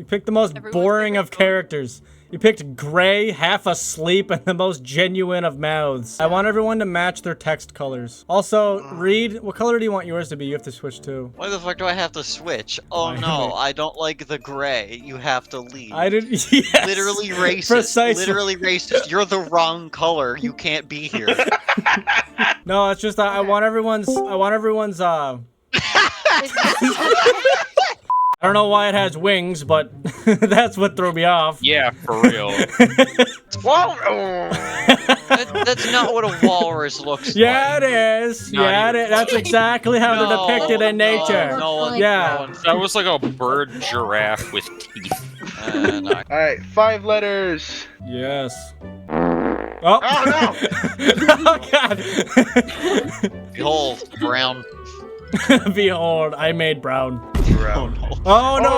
You picked the most boring of characters. You picked gray, half asleep, and the most genuine of mouths. I want everyone to match their text colors. Also, Reed, what color do you want yours to be? You have to switch too. Why the fuck do I have to switch? Oh Why? no, I don't like the gray. You have to leave. I didn't. Yes. Literally racist. Precisely. Literally racist. You're the wrong color. You can't be here. No, it's just I want everyone's. I don't know why it has wings, but that's what threw me off. Yeah, for real. That's not what a walrus looks Yeah, like. it is. Yeah, it is. That's exactly how they're depicted in nature. Yeah. That was like a bird giraffe with teeth. No. Alright, 5 letters. Yes. Oh, Oh no! Oh God. Behold, brown. Behold, I made brown. Brown. Oh no.